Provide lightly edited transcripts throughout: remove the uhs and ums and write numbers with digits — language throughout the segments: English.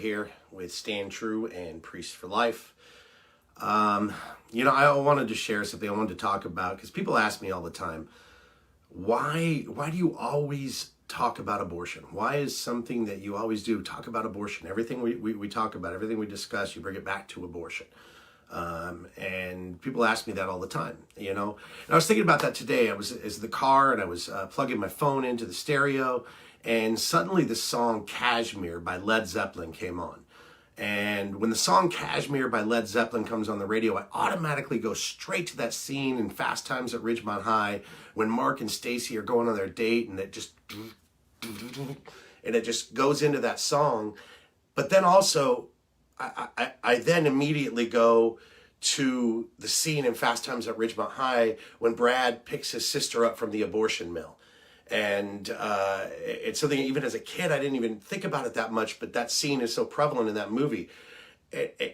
Here with Stand True and Priest for Life. I wanted to share something I wanted to talk about because people ask me all the time, why do you always talk about abortion? Why is something that you always do talk about abortion? Everything we talk about, everything we discuss, you bring it back to abortion. And people ask me that all the time, And I was thinking about that today. I was in the car and I was plugging my phone into the stereo, and suddenly the song Kashmir by Led Zeppelin came on. And when the song Kashmir by Led Zeppelin comes on the radio, I automatically go straight to that scene in Fast Times at Ridgemont High when Mark and Stacy are going on their date, and it just goes into that song. But then also, I then immediately go to the scene in Fast Times at Ridgemont High when Brad picks his sister up from the abortion mill. And it's something, even as a kid, I didn't even think about it that much, but that scene is so prevalent in that movie.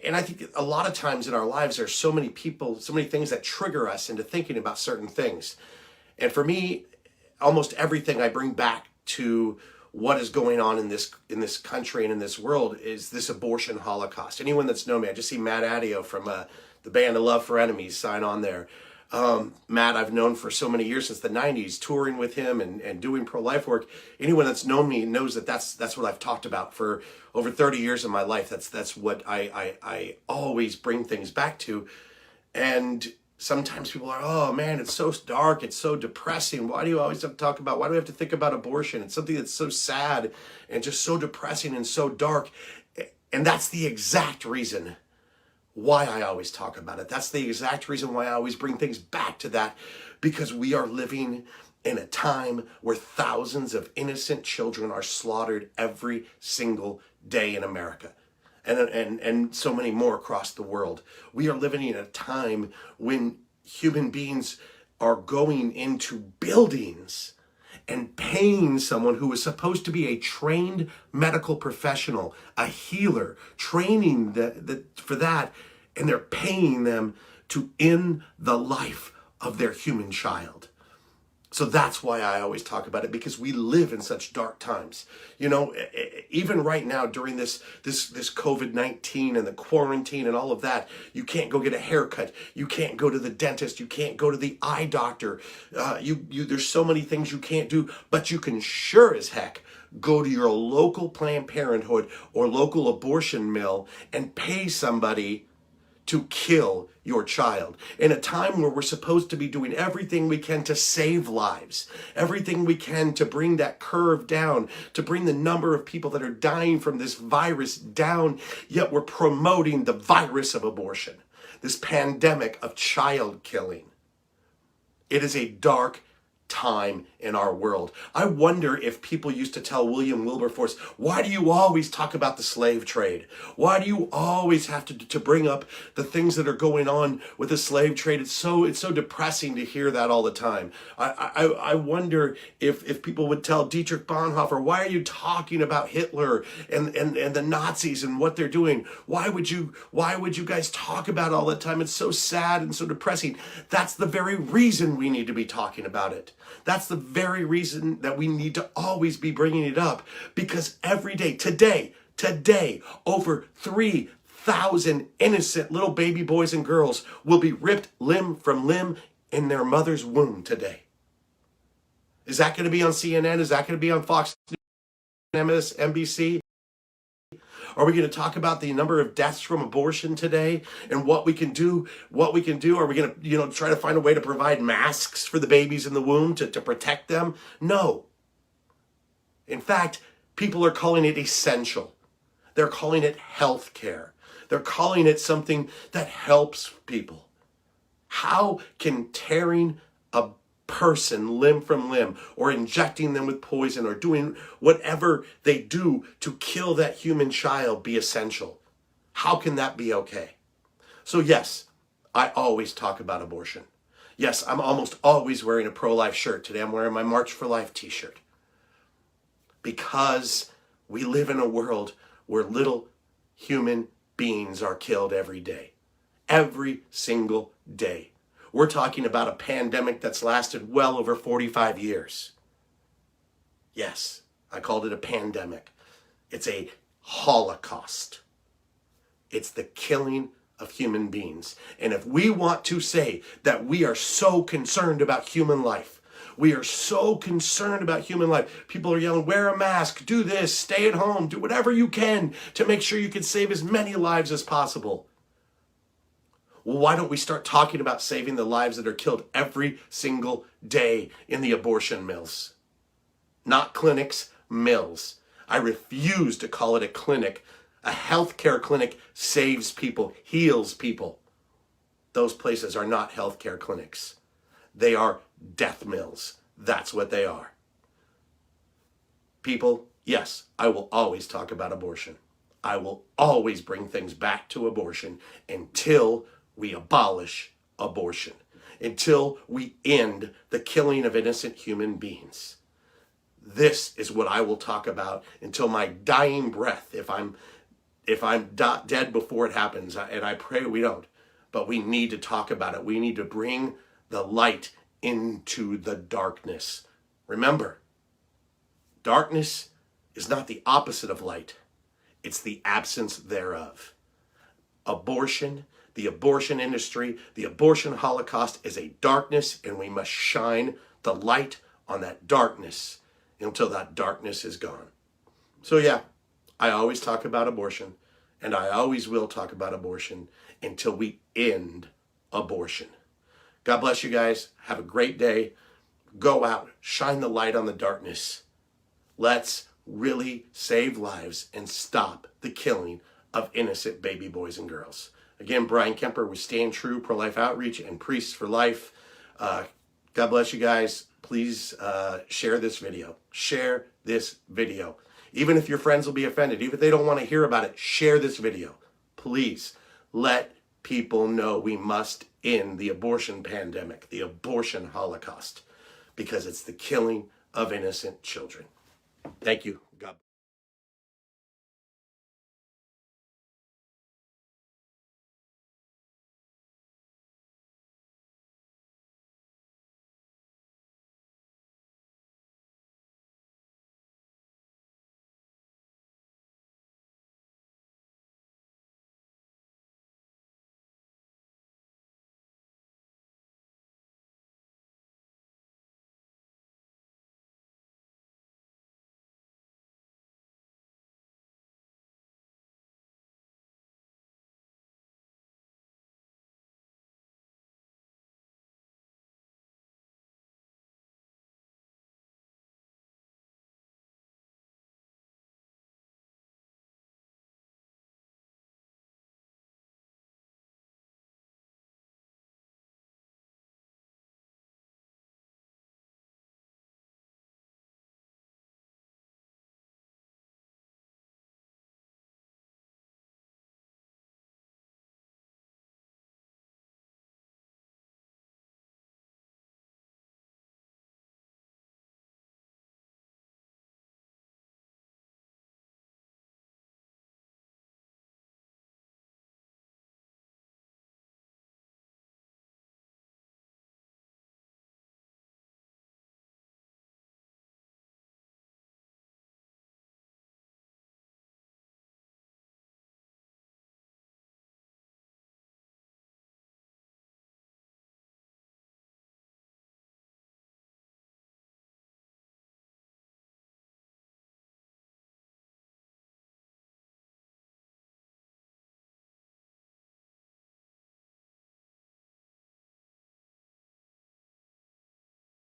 And I think a lot of times in our lives, there's so many people, so many things that trigger us into thinking about certain things. And for me, almost everything I bring back to what is going on in this country and in this world is this abortion holocaust. Anyone that's known me, I just see Matt Adio from the band of Love for Enemies sign on there. Matt, I've known for so many years, since the 90s, touring with him and doing pro-life work. Anyone that's known me knows that that's what I've talked about for over 30 years of my life. That's what I always bring things back to. And sometimes people are, oh man, it's so dark, it's so depressing. Why do you always have to talk about, why do we have to think about abortion? It's something that's so sad and just so depressing and so dark. And that's the exact reason why I always talk about it. That's the exact reason why I always bring things back to that, because we are living in a time where thousands of innocent children are slaughtered every single day in America, and so many more across the world. We are living in a time when human beings are going into buildings and paying someone who is supposed to be a trained medical professional, a healer, training for that, and they're paying them to end the life of their human child. So that's why I always talk about it, because we live in such dark times. Even right now during this COVID-19 and the quarantine and all of that, you can't go get a haircut. You can't go to the dentist. You can't go to the eye doctor. There's so many things you can't do, but you can sure as heck go to your local Planned Parenthood or local abortion mill and pay somebody to kill your child in a time where we're supposed to be doing everything we can to save lives, everything we can to bring that curve down, to bring the number of people that are dying from this virus down, yet we're promoting the virus of abortion, this pandemic of child killing. It is a dark time in our world. I wonder if people used to tell William Wilberforce, why do you always talk about the slave trade? Why do you always have to bring up the things that are going on with the slave trade? It's so depressing to hear that all the time. I wonder if people would tell Dietrich Bonhoeffer, why are you talking about Hitler and the Nazis and what they're doing? Why would you guys talk about it all the time? It's so sad and so depressing. That's the very reason we need to be talking about it. That's the very reason that we need to always be bringing it up, because every day, today, over 3,000 innocent little baby boys and girls will be ripped limb from limb in their mother's womb today. Is that going to be on CNN? Is that going to be on Fox News, MSNBC? Are we going to talk about the number of deaths from abortion today and what we can do? Are we going to, try to find a way to provide masks for the babies in the womb to protect them? No. In fact, people are calling it essential. They're calling it health care. They're calling it something that helps people. How can tearing a person limb from limb, or injecting them with poison, or doing whatever they do to kill that human child be essential? How can that be okay? So yes, I always talk about abortion. Yes, I'm almost always wearing a pro-life shirt. Today I'm wearing my March for Life t-shirt, because we live in a world where little human beings are killed every day. Every single day. We're talking about a pandemic that's lasted well over 45 years. Yes, I called it a pandemic. It's a holocaust. It's the killing of human beings. And if we want to say that we are so concerned about human life, we are so concerned about human life. People are yelling, wear a mask, do this, stay at home, do whatever you can to make sure you can save as many lives as possible. Well, why don't we start talking about saving the lives that are killed every single day in the abortion mills? Not clinics, mills. I refuse to call it a clinic. A healthcare clinic saves people, heals people. Those places are not healthcare clinics. They are death mills. That's what they are. People, yes, I will always talk about abortion. I will always bring things back to abortion until we abolish abortion, until we end the killing of innocent human beings. This is what I will talk about until my dying breath, if I'm dead before it happens, and I pray we don't, but we need to talk about it. We need to bring the light into the darkness. Remember, darkness is not the opposite of light. It's the absence thereof. Abortion, the abortion industry, the abortion holocaust is a darkness, and we must shine the light on that darkness until that darkness is gone. So yeah, I always talk about abortion, and I always will talk about abortion until we end abortion. God bless you guys. Have a great day. Go out, shine the light on the darkness. Let's really save lives and stop the killing of innocent baby boys and girls. Again, Brian Kemper with Stand True, Pro-Life Outreach, and Priests for Life. God bless you guys. Please share this video. Share this video. Even if your friends will be offended, even if they don't want to hear about it, share this video. Please let people know we must end the abortion pandemic, the abortion holocaust, because it's the killing of innocent children. Thank you. God.